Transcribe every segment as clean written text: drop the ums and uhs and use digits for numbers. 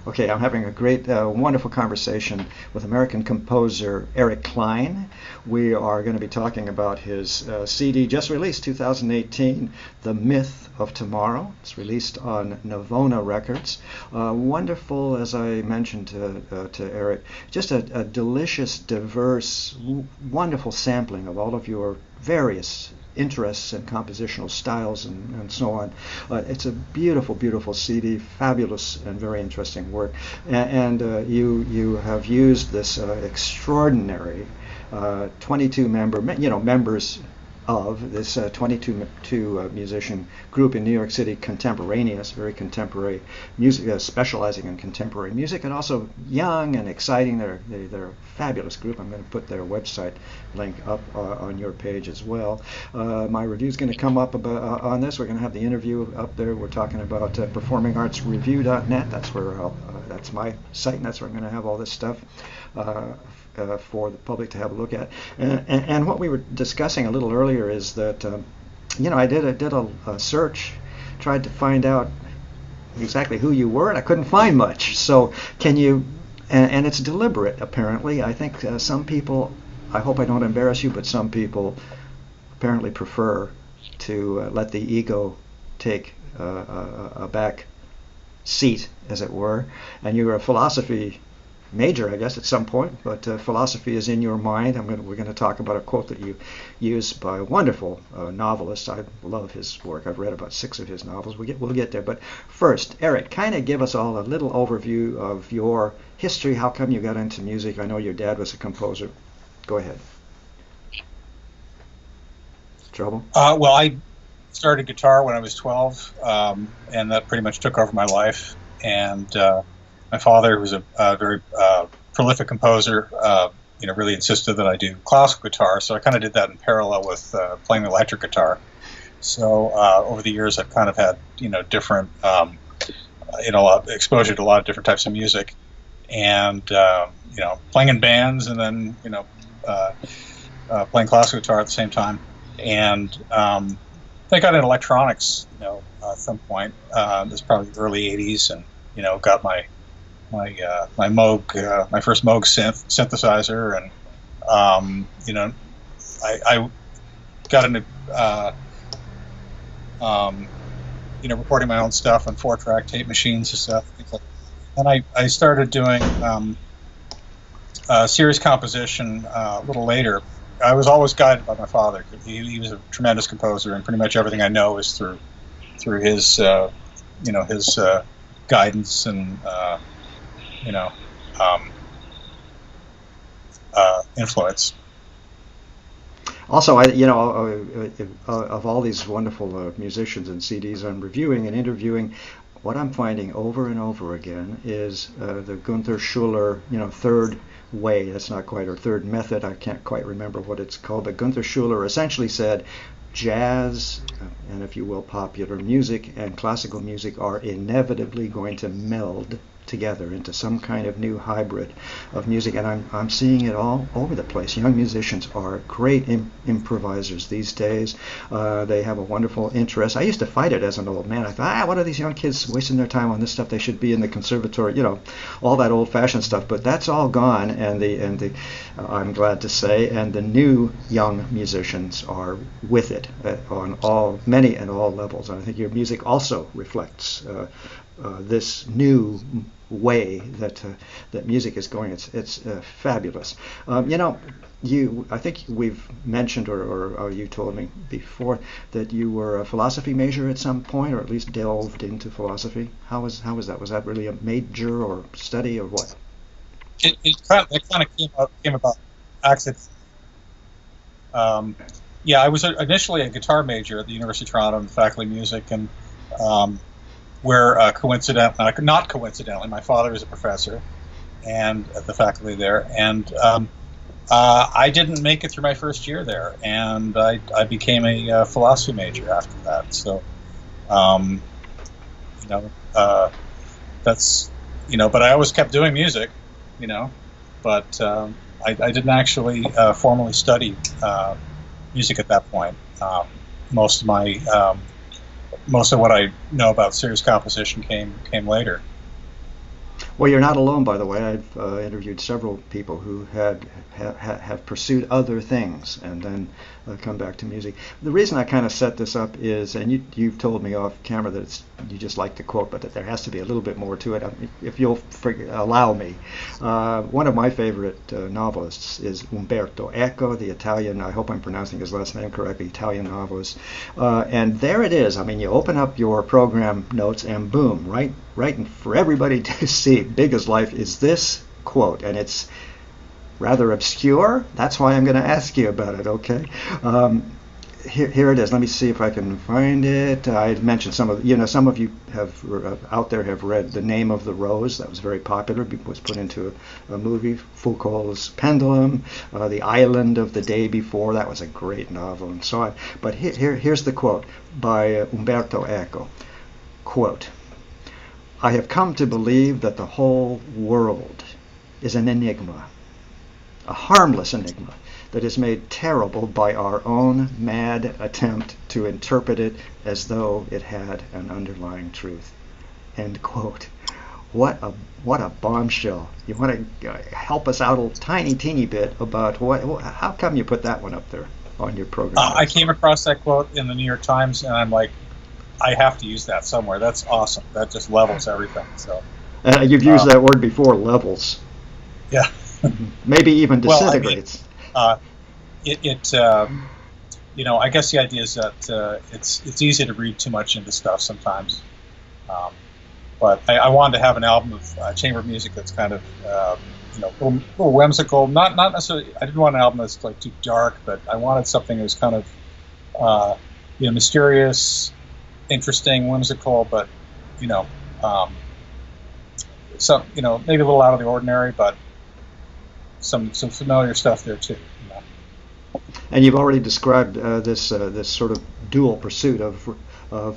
Okay, I'm having a great, wonderful conversation with American composer Eric Klein. We are going to be talking about his CD just released, 2018, The Myth of Tomorrow. It's released on Navona Records. Wonderful, as I mentioned to Eric, just a delicious, diverse, wonderful sampling of all of your various interests and compositional styles and so on. It's a beautiful, beautiful CD, fabulous and very interesting work. And you have used this extraordinary 22 members of this 22 musician group in New York City, contemporaneous, very contemporary music, specializing in contemporary music, and also young and exciting. They're a fabulous group. I'm going to put their website link up on your page as well. My review is going to come up on this. We're going to have the interview up there. We're talking about performingartsreview.net. That's where that's my site, and that's where I'm going to have all this stuff for the public to have a look at. And what we were discussing a little earlier is that I did a search, tried to find out exactly who you were, and I couldn't find much. So can you? And it's deliberate, apparently. I think some people, I hope I don't embarrass you, but some people apparently prefer to let the ego take a back seat, as it were. And you're a philosophy major, I guess, at some point, but philosophy is in your mind. We're going to talk about a quote that you use by a wonderful novelist. I love his work. I've read about 6 of his novels. We'll get there. But first, Eric, kind of give us all a little overview of your history. How come you got into music? I know your dad was a composer. Go ahead. Trouble? Well, I started guitar when I was 12, and that pretty much took over my life. And my father, who was a very prolific composer, really insisted that I do classical guitar. So I kind of did that in parallel with playing the electric guitar. So over the years, I've kind of had different exposure to a lot of different types of music, and playing in bands, and then playing classical guitar at the same time. And I got into electronics, at some point. It was probably the early '80s, and got my Moog, my first Moog synthesizer, and I got into recording my own stuff on 4-track tape machines and stuff. And I started doing series composition a little later. I was always guided by my father. He was a tremendous composer, and pretty much everything I know is through his his guidance and influence. Also, of all these wonderful musicians and CDs I'm reviewing and interviewing, what I'm finding over and over again is the Gunther Schuller, third way. That's not quite, or third method. I can't quite remember what it's called. But Gunther Schuller essentially said, jazz, and if you will, popular music and classical music are inevitably going to meld together into some kind of new hybrid of music, and I'm seeing it all over the place. Young musicians are great improvisers these days. They have a wonderful interest. I used to fight it as an old man. I thought, what are these young kids wasting their time on this stuff? They should be in the conservatory, all that old-fashioned stuff. But that's all gone, and the I'm glad to say, and the new young musicians are with it on many and all levels. And I think your music also reflects this new way that music is going. It's fabulous. I think we've mentioned, or you told me before, that you were a philosophy major at some point, or at least delved into philosophy. How was that? Was that really a major or study, or what? It kind of came about accident. I was initially a guitar major at the University of Toronto in faculty of music, and where not coincidentally, my father is a professor and at the faculty there, and I didn't make it through my first year there, and I became a philosophy major after that. So, that's but I always kept doing music, but I didn't actually formally study music at that point. Most of what I know about serious composition came later. Well, you're not alone, by the way. I've interviewed several people who have pursued other things and then come back to music. The reason I kind of set this up is, and you've told me off camera that you just like to quote, but that there has to be a little bit more to it. If you'll allow me, one of my favorite novelists is Umberto Eco, the Italian. I hope I'm pronouncing his last name correctly. Italian novelist, and there it is. I mean, you open up your program notes, and boom, right for everybody to see, big as life, is this quote, and it's rather obscure. That's why I'm going to ask you about it, okay? Here it is. Let me see if I can find it. I mentioned some of you have out there have read The Name of the Rose. That was very popular. It was put into a movie. Foucault's Pendulum, The Island of the Day Before. That was a great novel, and so on. But here's the quote by Umberto Eco. Quote, "I have come to believe that the whole world is an enigma, a harmless enigma that is made terrible by our own mad attempt to interpret it as though it had an underlying truth." End quote. What a bombshell. You want to help us out a teeny bit about how come you put that one up there on your program? I came across that quote in the New York Times, and I'm like, I have to use that somewhere. That's awesome. That just levels everything. So you've used that word before, levels. Yeah. Maybe even disintegrates. Well, I guess the idea is that it's easy to read too much into stuff sometimes. But I wanted to have an album of chamber music that's kind of a little whimsical. Not necessarily. I didn't want an album that's like too dark, but I wanted something that was kind of mysterious, interesting, whimsical, but maybe a little out of the ordinary, but some familiar stuff there too. And you've already described this sort of dual pursuit of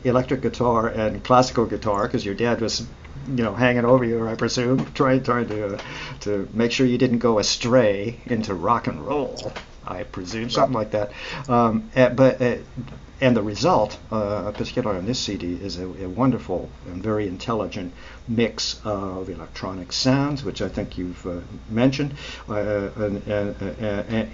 electric guitar and classical guitar, because your dad was hanging over you, I presume, trying to make sure you didn't go astray into rock and roll, I presume, something like that. And the result, particularly on this CD, is a wonderful and very intelligent mix of electronic sounds, which I think you've mentioned,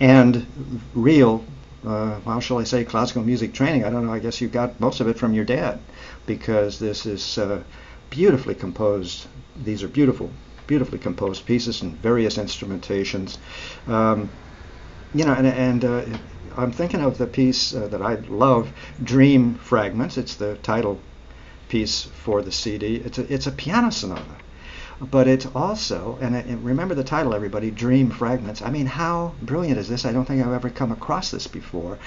and real, how shall I say, classical music training. I don't know, I guess you got most of it from your dad, because this is beautifully composed. These are beautifully composed pieces and various instrumentations. I'm thinking of the piece that I love, Dream Fragments. It's the title piece for the CD. It's a piano sonata, but it's also, and remember the title, everybody, Dream Fragments. I mean, how brilliant is this? I don't think I've ever come across this before.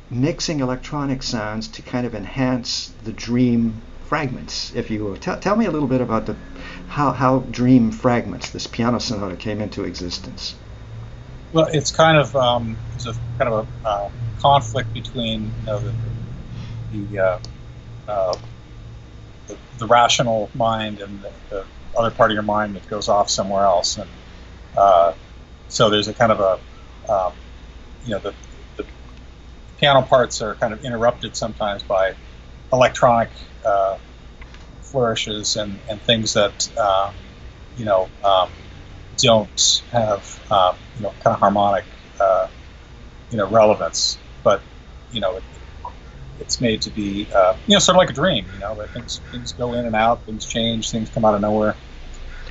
Mixing electronic sounds to kind of enhance the dream fragments, if you will. Tell me a little bit about how Dream Fragments, this piano sonata, came into existence. Well, it's kind of a conflict between the rational mind and the other part of your mind that goes off somewhere else, and so there's a kind of the piano parts are kind of interrupted sometimes by electronic flourishes and things that don't have kind of harmonic relevance, but it's made to be sort of like a dream, where things go in and out, things change, things come out of nowhere.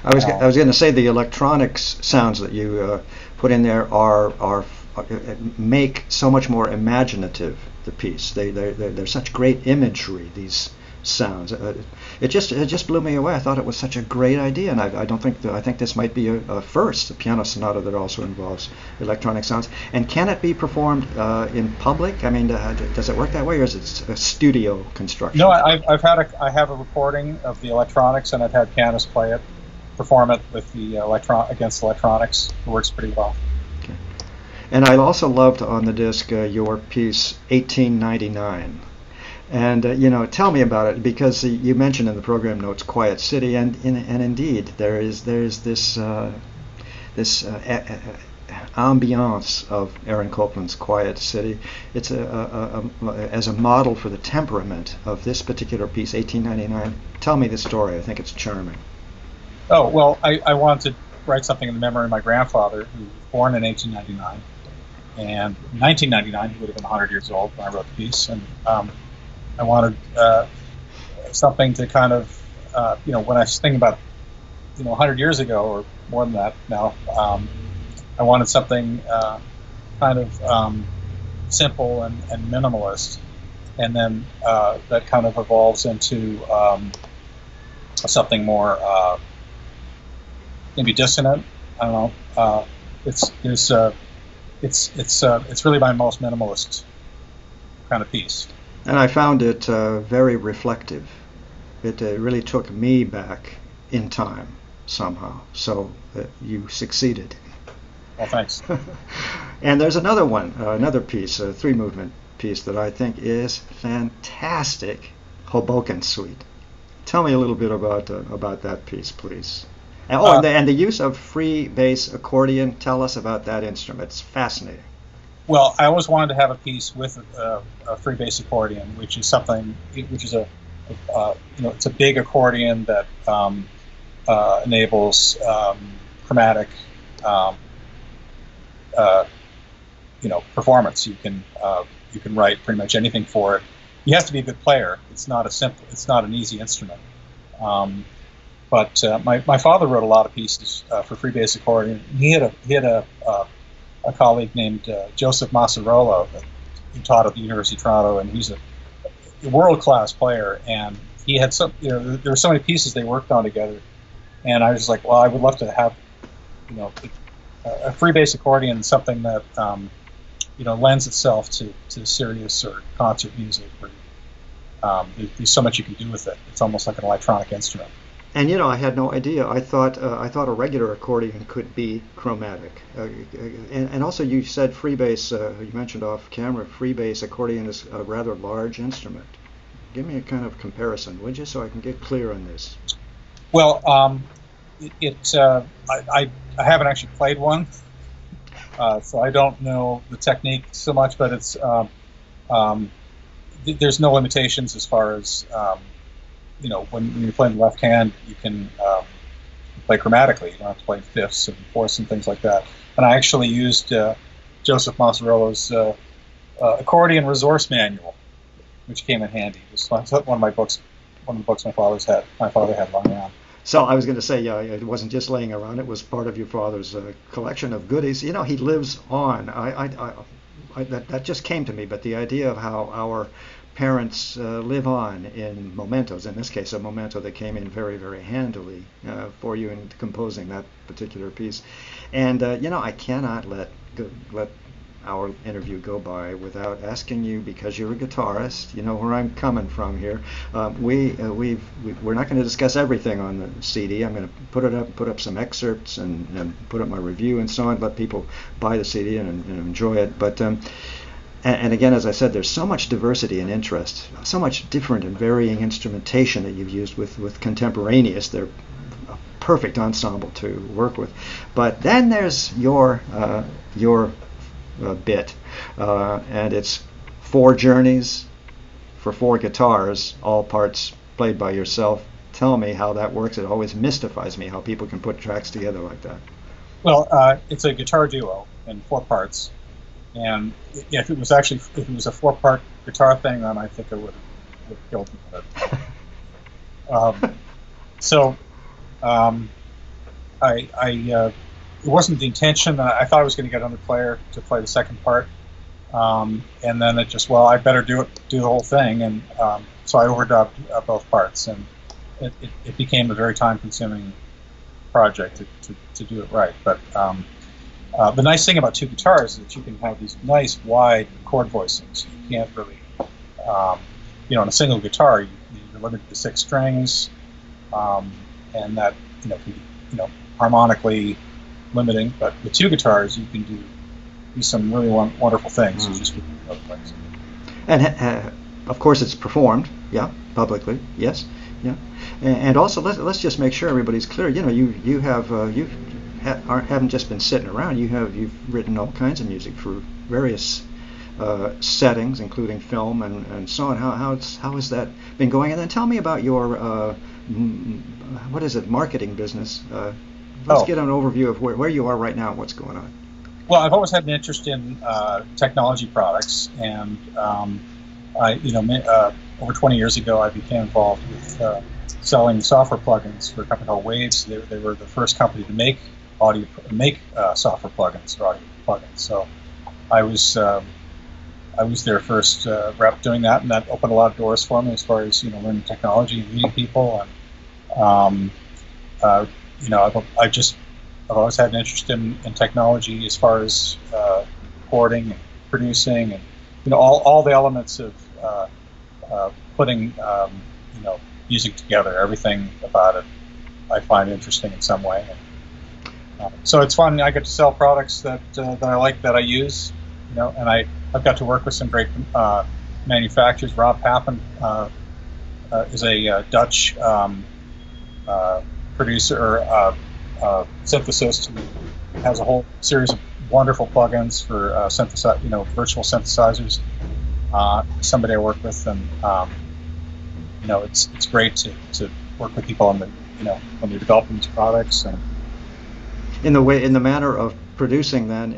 I was going to say the electronics sounds that you put in there are make so much more imaginative the piece. They're such great imagery, these sounds. It just blew me away. I thought it was such a great idea, and I think this might be a first, a piano sonata that also involves electronic sounds. And can it be performed in public? I mean, does it work that way, or is it a studio construction? No, I have a recording of the electronics, and I've had pianists perform it with the against electronics. It works pretty well. Okay. And I also loved on the disc your piece 1899. And tell me about it, because you mentioned in the program notes Quiet City, and indeed there's this ambiance of Aaron Copland's Quiet City. It's as a model for the temperament of this particular piece, 1899. Tell me the story. I think it's charming. Oh, well, I wanted to write something in the memory of my grandfather, who was born in 1899. And in 1999, he would have been 100 years old when I wrote the piece. And I wanted something to kind of, when I was thinking about, 100 years ago or more than that now, I wanted something kind of simple and minimalist. And then that kind of evolves into something more maybe dissonant. I don't know. It's really my most minimalist kind of piece. And I found it very reflective. It really took me back in time somehow. So you succeeded. Well, thanks. And there's another one, another piece, a three-movement piece that I think is fantastic, Hoboken Suite. Tell me a little bit about that piece, please. And the use of Freebase Accordion. Tell us about that instrument. It's fascinating. Well, I always wanted to have a piece with a Freebase Accordion, which is it's a big accordion that enables chromatic, performance. You can write pretty much anything for it. You have to be a good player. It's not an easy instrument. But my father wrote a lot of pieces for Freebase Accordion. He had a colleague named Joseph Massarolo that he taught at the University of Toronto, and he's a world-class player. And he had there were so many pieces they worked on together, and I was like, well, I would love to have, a Freebase Accordion, something that lends itself to serious or concert music. Where, there's so much you can do with it. It's almost like an electronic instrument. And I had no idea. I thought a regular accordion could be chromatic. And also, you said Freebase. You mentioned off camera, Freebase accordion is a rather large instrument. Give me a kind of comparison, would you, so I can get clear on this? Well, I haven't actually played one, so I don't know the technique so much. But it's there's no limitations as far as when you're playing the left hand, you can play chromatically. You don't have to play fifths and fourths and things like that. And I actually used Joseph Massarolo's accordion resource manual, which came in handy. It was one of the books my father had lying around. So I was going to say, yeah, it wasn't just laying around. It was part of your father's collection of goodies. He lives on. That just came to me, but the idea of how our parents live on in mementos, in this case a memento that came in very, very handily for you in composing that particular piece. And I cannot let our interview go by without asking you, because you're a guitarist, where I'm coming from here. We're not going to discuss everything on the CD. I'm going to put up some excerpts and put up my review and so on, let people buy the CD and enjoy it. But and again, as I said, there's so much diversity and interest, so much different and varying instrumentation that you've used with contemporaneous. They're a perfect ensemble to work with. But then there's your bit, and it's 4 journeys for 4 guitars, all parts played by yourself. Tell me how that works. It always mystifies me how people can put tracks together like that. Well, it's a guitar duo in 4 parts. And if it was a 4-part guitar thing, then I think it would have killed me. It wasn't the intention. I thought I was going to get another player to play the second part, and then it just, I better do the whole thing, and so I overdubbed both parts, and it became a very time-consuming project to do it right. But the nice thing about 2 guitars is that you can have these nice wide chord voicings. You can't really, on a single guitar, you're limited to 6 strings, and that can be harmonically limiting. But with 2 guitars, you can do some really wonderful things. And of course, it's performed, publicly, yes, yeah. And also, let's just make sure everybody's clear. You haven't just been sitting around. You've written all kinds of music for various settings, including film and so on. How has that been going? And then tell me about your what is it, marketing business? Let's get an overview of where you are right now and what's going on. Well, I've always had an interest in technology products, and over 20 years ago, I became involved with selling software plugins for a company called Waves. They were the first company to make software plugins for audio plugins. So I was their first rep doing that, and that opened a lot of doors for me as far as learning technology and meeting people. And I've always had an interest in technology as far as recording and producing, and all the elements of putting music together. Everything about it I find interesting in some way. So it's fun. I get to sell products that I like, that I use, and I've got to work with some great manufacturers. Rob Pappen is a Dutch producer or synthesist who has a whole series of wonderful plugins for virtual synthesizers. Somebody I work with, and it's great to work with people on when they're developing these products. And in the manner of producing, then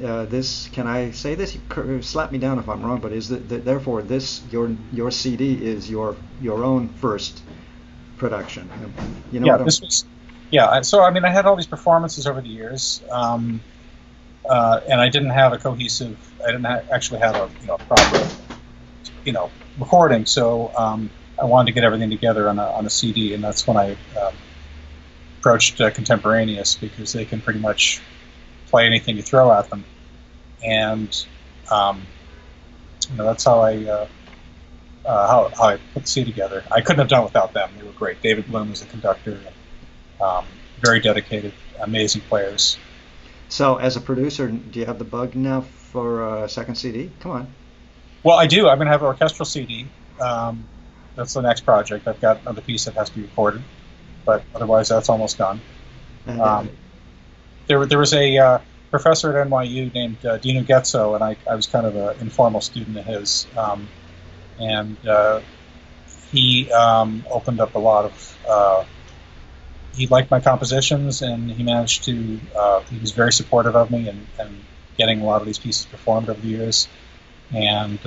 can I say this? Slap me down if I'm wrong, but is therefore this your CD is your own first production? So I had all these performances over the years, and I didn't have a cohesive. I didn't actually have a proper recording. So I wanted to get everything together on a CD, and that's when I approached Contemporaneous, because they can pretty much play anything you throw at them, and that's how I put the CD together. I couldn't have done it without them. They were great. David Bloom was the conductor. Very dedicated, amazing players. So, as a producer, do you have the bug now for a second CD? Come on. Well, I do. I'm going to have an orchestral CD. That's the next project. I've got another piece that has to be recorded, but otherwise that's almost done. There was a professor at NYU named Dino Getzo, and I was kind of an informal student of his. And he opened up a lot of... he liked my compositions, and he managed to... he was very supportive of me and getting a lot of these pieces performed over the years. And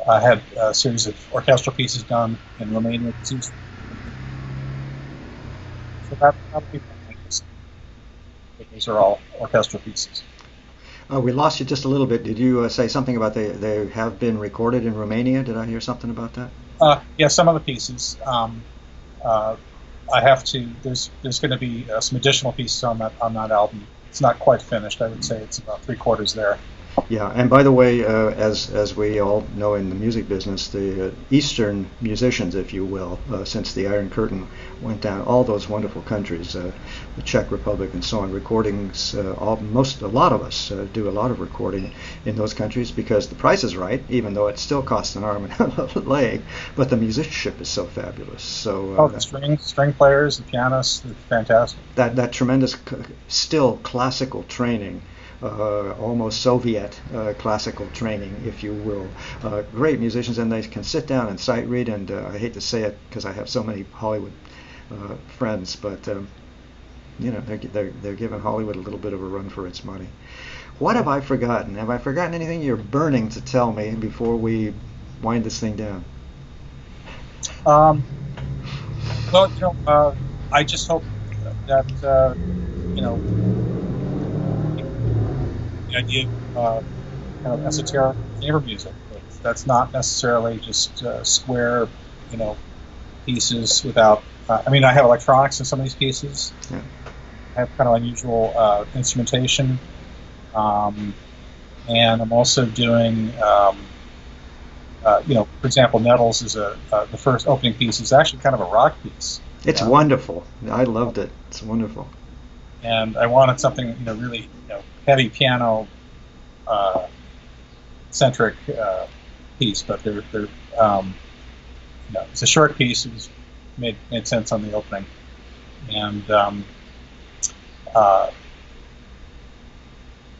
I had a series of orchestral pieces done in Romania. So that'll be fun. Those are all orchestral pieces. We lost you just a little bit. Did you say something about they have been recorded in Romania? Did I hear something about that? Yeah, some of the pieces. I have to. There's going to be some additional pieces on that album. It's not quite finished. I would say it's about 3/4 there. Yeah, and by the way, as we all know in the music business, the Eastern musicians, if you will, since the Iron Curtain went down, all those wonderful countries, the Czech Republic and so on, recordings, a lot of us do a lot of recording in those countries because the price is right, even though it still costs an arm and a leg, but the musicianship is so fabulous. So the string players, the pianists, they're fantastic. That tremendous, still classical training. Almost Soviet classical training, if you will. Great musicians, and they can sit down and sight read. And I hate to say it because I have so many Hollywood friends, but they're giving Hollywood a little bit of a run for its money. What have I forgotten? Have I forgotten anything you're burning to tell me before we wind this thing down? Well, I just hope that the idea of kind of esoteric chamber music. That's not necessarily just square, pieces without. I have electronics in some of these pieces. Yeah. I have kind of unusual instrumentation, and I'm also doing, for example, Nettles is the first opening piece is actually kind of a rock piece. It's wonderful. I loved it. It's wonderful. And I wanted something, really, heavy piano centric piece, but they're it's a short piece. It was made sense on the opening, and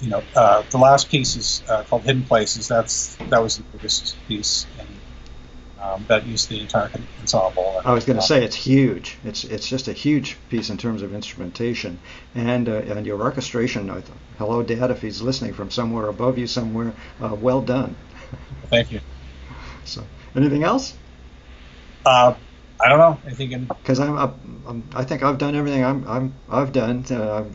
the last piece is called Hidden Places. That was the biggest piece, and that used the entire ensemble. I was going to say it's huge. It's just a huge piece in terms of instrumentation, and your orchestration. Hello, Dad, if he's listening from somewhere above you, somewhere. Well done. Thank you. So, anything else? I don't know. I think because I think I've done everything I've done.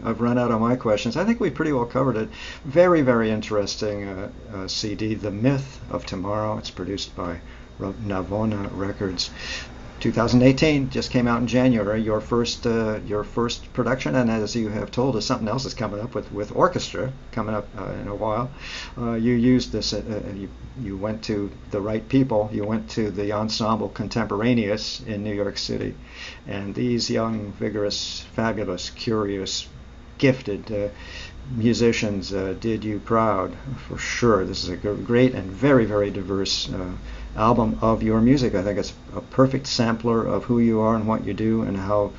I've run out of my questions. I think we pretty well covered it. Very, very interesting CD, The Myth of Tomorrow. It's produced by Navona Records. 2018 just came out in January. Your first production, and as you have told us, something else is coming up with orchestra coming up in a while. You used this. You went to the right people. You went to the Ensemble Contemporaneous in New York City, and these young, vigorous, fabulous, curious, gifted musicians did you proud for sure. This is a great and very, very diverse album of your music. I think it's a perfect sampler of who you are and what you do and how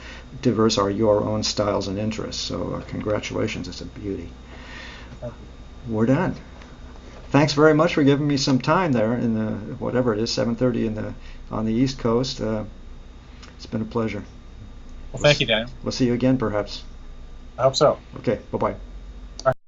diverse are your own styles and interests. So congratulations, it's a beauty. We're done. Thanks very much for giving me some time there in the whatever it is, 7:30 on the East Coast. It's been a pleasure. Well, thank you, Daniel. We'll see you again, perhaps. I hope so. Okay, bye-bye.